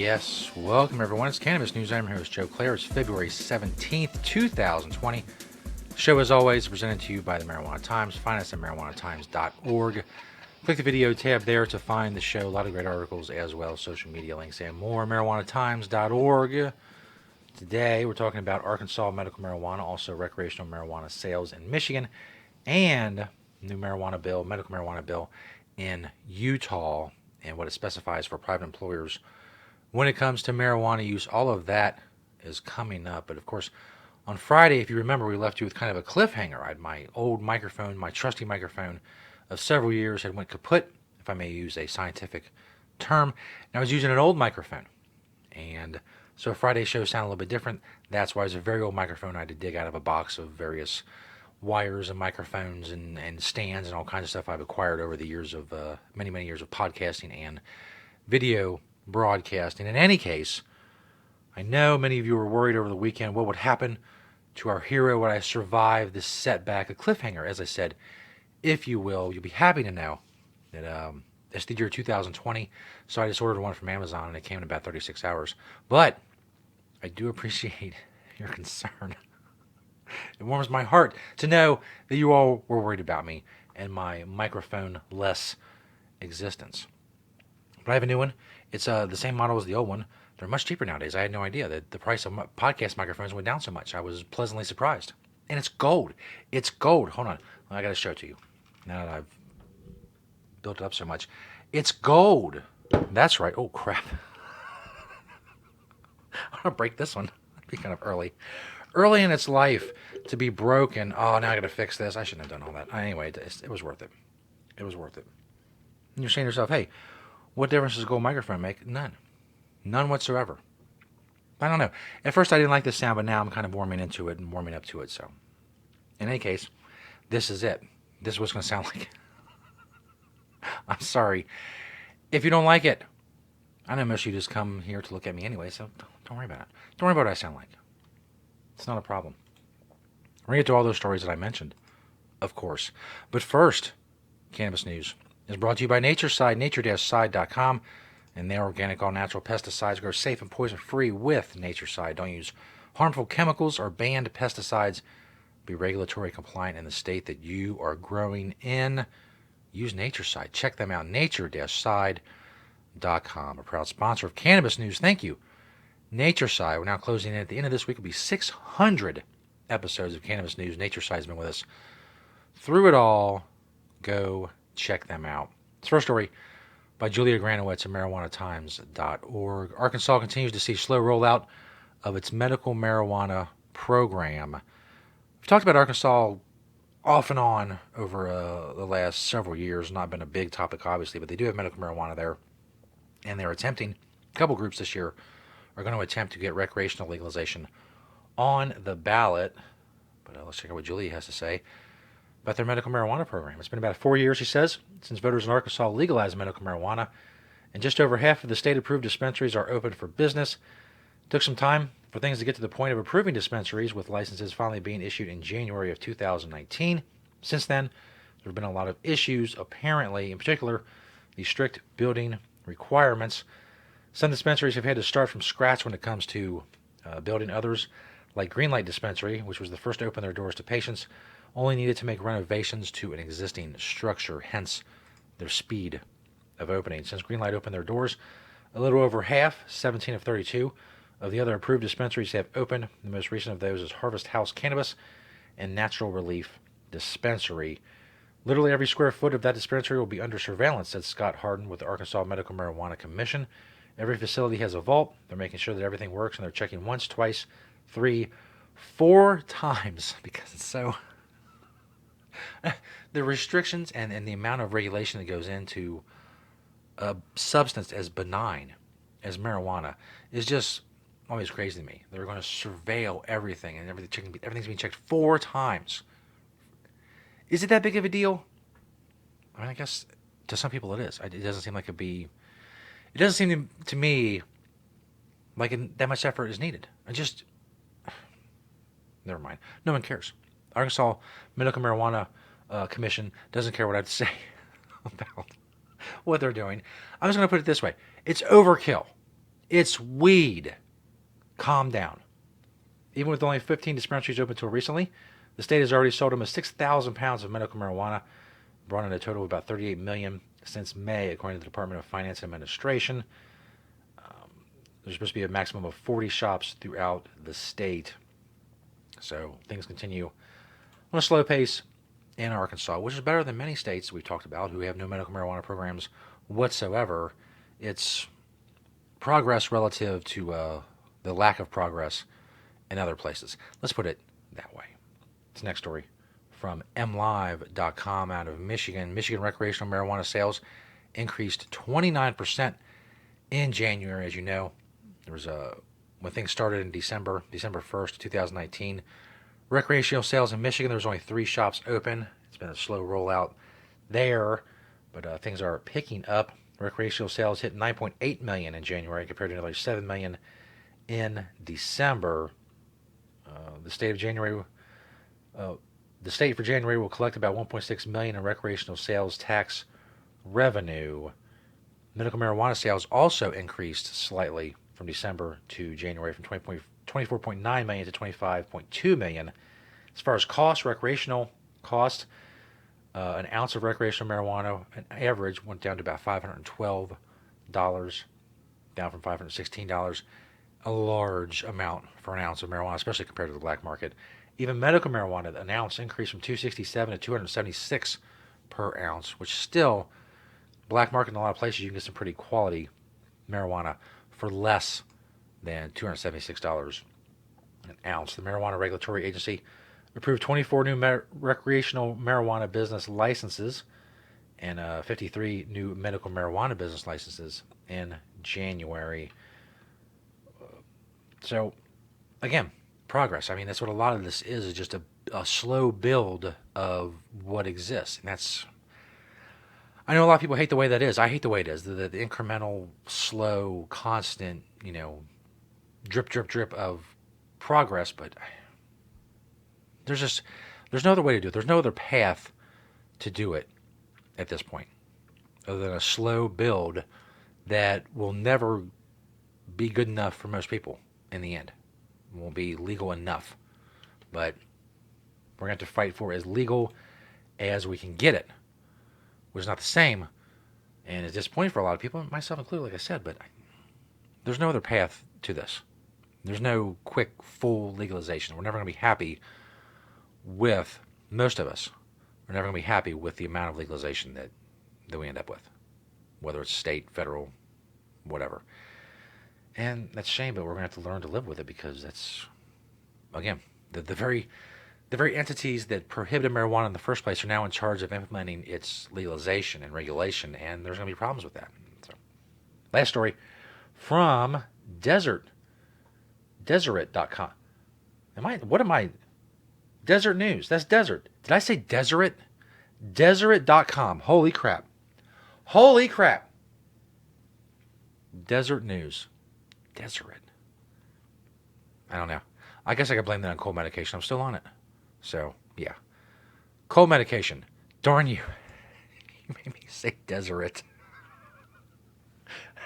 Yes, welcome everyone. It's Cannabis News. I'm your host, Joe Klare. It's February 17th, 2020. Show, as always, presented to you by the Marijuana Times. Find us at marijuanatimes.org. Click the video tab there to find the show. A lot of great articles as well, social media links and more. marijuanatimes.org. Today, we're talking about Arkansas medical marijuana, also recreational marijuana sales in Michigan, and new medical marijuana bill in Utah, and what it specifies for private employers when it comes to marijuana use. All of that is coming up. But of course, on Friday, if you remember, we left you with kind of a cliffhanger. I had my old microphone, my trusty microphone of several years, had went kaput, if I may use a scientific term. And I was using an old microphone. And so Friday's show sounded a little bit different. That's why it's a very old microphone I had to dig out of a box of various wires and microphones and stands and all kinds of stuff I've acquired over the years of many, many years of podcasting and video broadcasting. In any case, I know many of you were worried over the weekend what would happen to our hero when I survived this setback, a cliffhanger, as I said. If you will, you'll be happy to know that it's the year 2020, so I just ordered one from Amazon and it came in about 36 hours. But I do appreciate your concern. It warms my heart to know that you all were worried about me and my microphone-less existence. But I have a new one. It's the same model as the old one. They're much cheaper nowadays. I had no idea that the price of podcast microphones went down so much. I was pleasantly surprised. And it's gold. It's gold. Hold on. I got to show it to you. Now that I've built it up so much. It's gold. That's right. Oh, crap. I'm going to break this one. That'd be kind of early. Early in its life to be broken. Oh, now I got to fix this. I shouldn't have done all that. Anyway, it was worth it. It was worth it. And you're saying to yourself, hey, what difference does a gold microphone make? None. None whatsoever. I don't know. At first I didn't like the sound, but now I'm kind of warming into it and warming up to it. So, in any case, this is it. This is what it's going to sound like. I'm sorry. If you don't like it, I know most of you just come here to look at me anyway, so don't worry about it. Don't worry about what I sound like. It's not a problem. We're going to get to all those stories that I mentioned, of course. But first, Cannabis News is brought to you by Natureside, nature-side.com, and their organic, all-natural pesticides grow safe and poison-free with Natureside. Don't use harmful chemicals or banned pesticides. Be regulatory compliant in the state that you are growing in. Use Natureside. Check them out, nature-side.com, a proud sponsor of Cannabis News. Thank you, Natureside. We're now closing in. At the end of this week will be 600 episodes of Cannabis News. Natureside has been with us through it all. Go check them out. This first story by Julia Granowitz at marijuanatimes.org. Arkansas continues to see slow rollout of its medical marijuana program. We've talked about Arkansas off and on over the last several years. Not been a big topic, obviously, but they do have medical marijuana there. And they're attempting, a couple groups this year are going to attempt to get recreational legalization on the ballot. But let's check out what Julia has to say about their medical marijuana program. It's been about 4 years, she says, since voters in Arkansas legalized medical marijuana, and just over half of the state-approved dispensaries are open for business. It took some time for things to get to the point of approving dispensaries, with licenses finally being issued in January of 2019. Since then, there have been a lot of issues, apparently, in particular, the strict building requirements. Some dispensaries have had to start from scratch when it comes to building. Others, like Greenlight Dispensary, which was the first to open their doors to patients, only needed to make renovations to an existing structure, hence their speed of opening. Since Greenlight opened their doors, a little over half, 17 of 32, of the other approved dispensaries have opened. The most recent of those is Harvest House Cannabis and Natural Relief Dispensary. Literally every square foot of that dispensary will be under surveillance, said Scott Harden with the Arkansas Medical Marijuana Commission. Every facility has a vault. They're making sure that everything works, and they're checking once, twice, 3, 4 times, because it's so... the restrictions and the amount of regulation that goes into a substance as benign as marijuana is just always crazy to me. They're going to surveil everything, and everything's being checked 4 times. Is it that big of a deal? I mean, I guess to some people it is. It doesn't seem like it'd be... It doesn't seem to me like that much effort is needed. Never mind. No one cares. Arkansas Medical Marijuana Commission doesn't care what I have to say about what they're doing. I'm just going to put it this way. It's overkill. It's weed. Calm down. Even with only 15 dispensaries open until recently, the state has already sold almost 6,000 pounds of medical marijuana, brought in a total of about 38 million since May, according to the Department of Finance and Administration. There's supposed to be a maximum of 40 shops throughout the state. So things continue on a slow pace in Arkansas, which is better than many states we've talked about who have no medical marijuana programs whatsoever. It's progress relative to the lack of progress in other places. Let's put it that way. This next story from mlive.com out of Michigan. Michigan recreational marijuana sales increased 29% in January. As you know, there was when things started in December 1st, 2019. Recreational sales in Michigan, there was only 3 shops open. It's been a slow rollout there, but things are picking up. Recreational sales hit 9.8 million in January compared to nearly 7 million in December. The state for January will collect about 1.6 million in recreational sales tax revenue. Medical marijuana sales also increased slightly from December to January, from 24.9 million to 25.2 million. As far as cost, recreational cost, an ounce of recreational marijuana, an average, went down to about $512, down from $516. A large amount for an ounce of marijuana, especially compared to the black market. Even medical marijuana, an ounce increased from $267 to $276 per ounce, which still, black market in a lot of places, you can get some pretty quality marijuana for less than $276 an ounce. The Marijuana Regulatory Agency approved 24 new recreational marijuana business licenses and 53 new medical marijuana business licenses in January. So, again, progress. I mean, that's what a lot of this is just a slow build of what exists. And that's, I know a lot of people hate the way that is. I hate the way it is. The incremental, slow, constant, drip, drip, drip of progress. But there's no other way to do it. There's no other path to do it at this point other than a slow build that will never be good enough for most people in the end. It won't be legal enough. But we're going to have to fight for as legal as we can get it, which is not the same, and it's disappointing for a lot of people, myself included, like I said, but there's no other path to this. There's no quick, full legalization. We're never going to be happy with, most of us, we're never going to be happy with the amount of legalization that we end up with, whether it's state, federal, whatever. And that's a shame, but we're going to have to learn to live with it because that's, again, the very entities that prohibited marijuana in the first place are now in charge of implementing its legalization and regulation, and there's going to be problems with that. So, last story from Deseret.com. What am I? Desert News. That's Desert. Did I say Deseret? Deseret.com. Holy crap. Desert News. Deseret. I don't know. I guess I could blame that on cold medication. I'm still on it. So, yeah. Cold medication. Darn you. You made me say Deseret.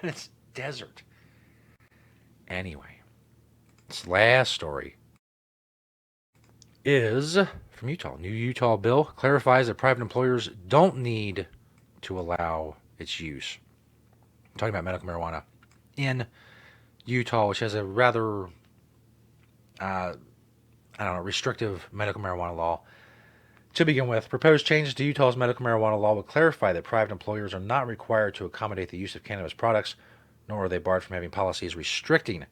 It's desert. Anyway. This last story is from Utah. New Utah bill clarifies that private employers don't need to allow its use. I'm talking about medical marijuana in Utah, which has a rather, restrictive medical marijuana law. To begin with, proposed changes to Utah's medical marijuana law would clarify that private employers are not required to accommodate the use of cannabis products, nor are they barred from having policies restricting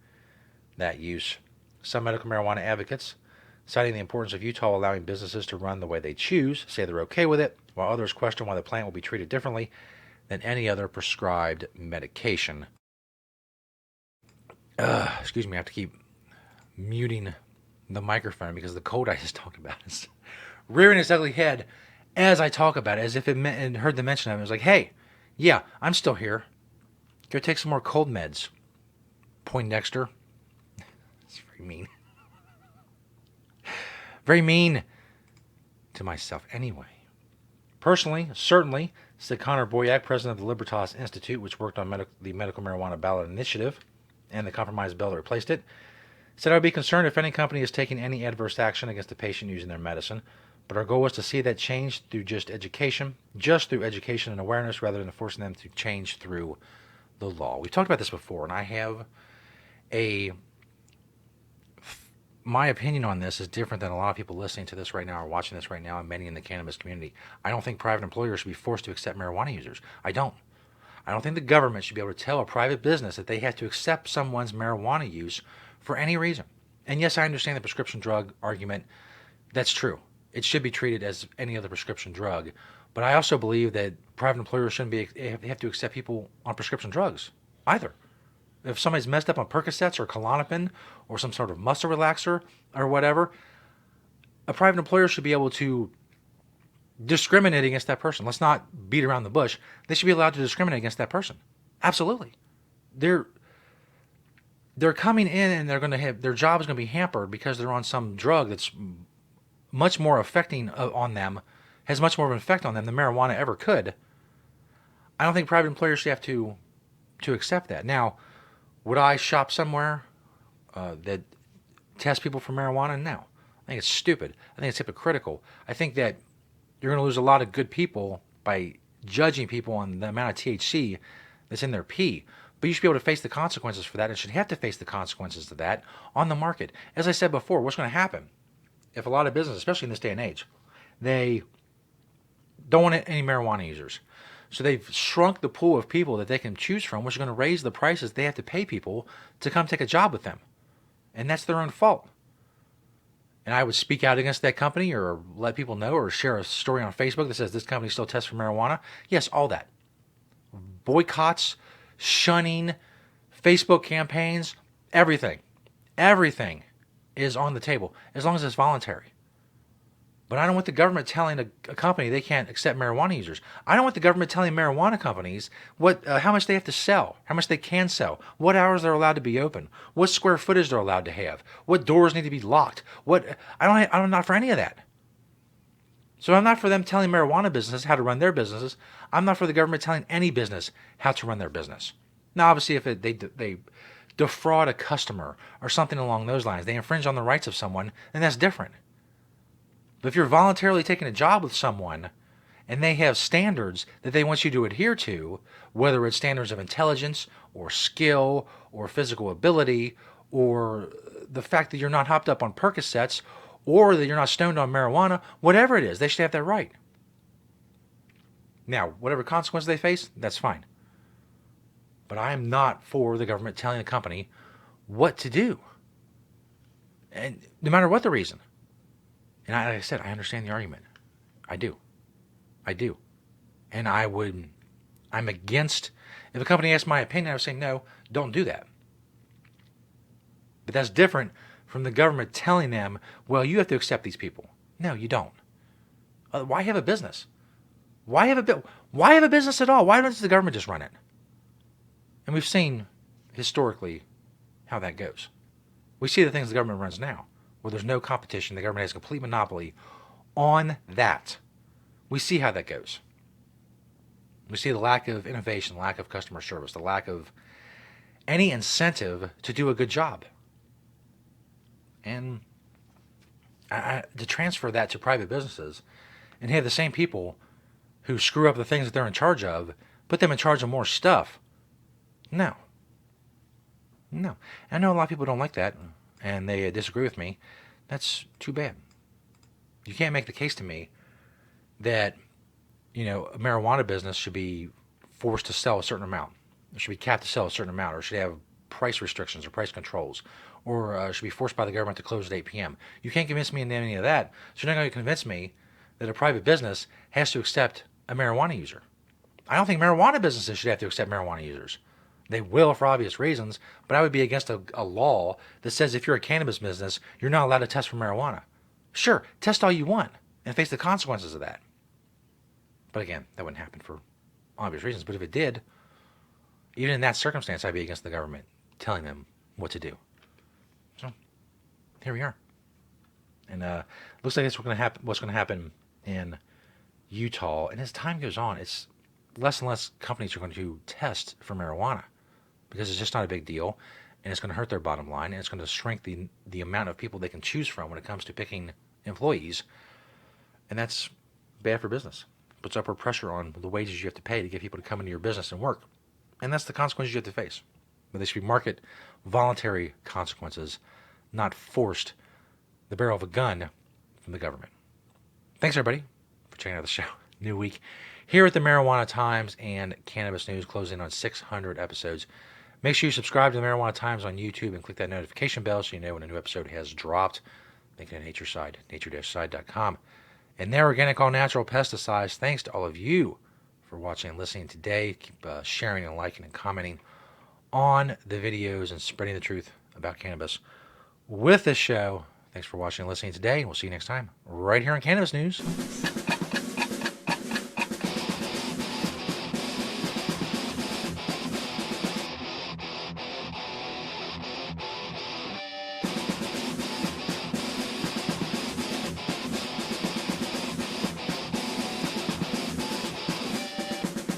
that use. Some medical marijuana advocates, citing the importance of Utah allowing businesses to run the way they choose, say they're okay with it, while others question why the plant will be treated differently than any other prescribed medication. Excuse me, I have to keep muting the microphone because the cold I just talked about is rearing its ugly head as I talk about it, as if it and heard the mention of it. It was like, hey, yeah, I'm still here. Go take some more cold meds. Poindexter. It's very mean. Very mean to myself. Anyway, personally, certainly, said Connor Boyack, president of the Libertas Institute, which worked on the medical marijuana ballot initiative and the compromised bill that replaced it, said I would be concerned if any company is taking any adverse action against a patient using their medicine, but our goal was to see that change through just through education and awareness rather than forcing them to change through the law. We've talked about this before, and I have my opinion on this is different than a lot of people listening to this right now or watching this right now and many in the cannabis community. I don't think private employers should be forced to accept marijuana users. I don't think the government should be able to tell a private business that they have to accept someone's marijuana use for any reason. And yes, I understand the prescription drug argument. That's true. It should be treated as any other prescription drug. But I also believe that private employers shouldn't have to accept people on prescription drugs either. If somebody's messed up on Percocets or Klonopin or some sort of muscle relaxer or whatever, a private employer should be able to discriminate against that person. Let's not beat around the bush. They should be allowed to discriminate against that person. Absolutely. They're coming in and they're going to have their job is going to be hampered because they're on some drug that's much more affecting on them, has much more of an effect on them than marijuana ever could. I don't think private employers should have to accept that. Now, would I shop somewhere that tests people for marijuana? No. I think it's stupid. I think it's hypocritical. I think that you're going to lose a lot of good people by judging people on the amount of THC that's in their pee. But you should be able to face the consequences for that and should have to face the consequences of that on the market. As I said before, what's going to happen if a lot of businesses, especially in this day and age, they don't want any marijuana users. So they've shrunk the pool of people that they can choose from, which is going to raise the prices they have to pay people to come take a job with them. And that's their own fault. And I would speak out against that company or let people know or share a story on Facebook that says this company still tests for marijuana. Yes, all that. Boycotts, shunning, Facebook campaigns, everything. Everything is on the table as long as it's voluntary. But I don't want the government telling a company they can't accept marijuana users. I don't want the government telling marijuana companies how much they have to sell, how much they can sell, what hours they're allowed to be open, what square footage they're allowed to have, what doors need to be locked. I'm not for any of that. So I'm not for them telling marijuana businesses how to run their businesses. I'm not for the government telling any business how to run their business. Now, obviously, if they defraud a customer or something along those lines, they infringe on the rights of someone, then that's different. But if you're voluntarily taking a job with someone and they have standards that they want you to adhere to, whether it's standards of intelligence or skill or physical ability or the fact that you're not hopped up on Percocets or that you're not stoned on marijuana, whatever it is, they should have that right. Now, whatever consequences they face, that's fine. But I am not for the government telling a company what to do. And no matter what the reason. And like I said, I understand the argument. I do. And I'm against, if a company asks my opinion, I would say, no, don't do that. But that's different from the government telling them, well, you have to accept these people. No, you don't. Why have a business? Why have a business at all? Why doesn't the government just run it? And we've seen historically how that goes. We see the things the government runs now, where there's no competition. The government has a complete monopoly on that. We see how that goes. We see the lack of innovation, lack of customer service, the lack of any incentive to do a good job. And to transfer that to private businesses and have the same people who screw up the things that they're in charge of, put them in charge of more stuff. No. I know a lot of people don't like that, and they disagree with me. That's too bad. You can't make the case to me that, a marijuana business should be forced to sell a certain amount. It should be capped to sell a certain amount, or should have price restrictions or price controls, or should be forced by the government to close at 8 p.m. You can't convince me in any of that. So you're not going to convince me that a private business has to accept a marijuana user. I don't think marijuana businesses should have to accept marijuana users. They will for obvious reasons, but I would be against a law that says if you're a cannabis business, you're not allowed to test for marijuana. Sure, test all you want and face the consequences of that. But again, that wouldn't happen for obvious reasons. But if it did, even in that circumstance, I'd be against the government telling them what to do. So here we are. And looks like that's what's going to happen in Utah. And as time goes on, it's less and less companies are going to test for marijuana because it's just not a big deal. and it's going to hurt their bottom line, and it's going to shrink the amount of people they can choose from when it comes to picking employees, and that's bad for business. Puts upward pressure on the wages you have to pay to get people to come into your business and work, and that's the consequences you have to face. But they should be market voluntary consequences, not forced the barrel of a gun from the government. Thanks everybody for checking out the show. New week here at the Marijuana Times and Cannabis News, closing on 600 episodes. Make sure you subscribe to the Marijuana Times on YouTube and click that notification bell so you know when a new episode has dropped. Thinking of Nature Side, nature-side.com. And they're organic, all natural pesticides. Thanks to all of you for watching and listening today. Keep sharing and liking and commenting on the videos and spreading the truth about cannabis with this show. Thanks for watching and listening today. We'll see you next time right here on Cannabis News.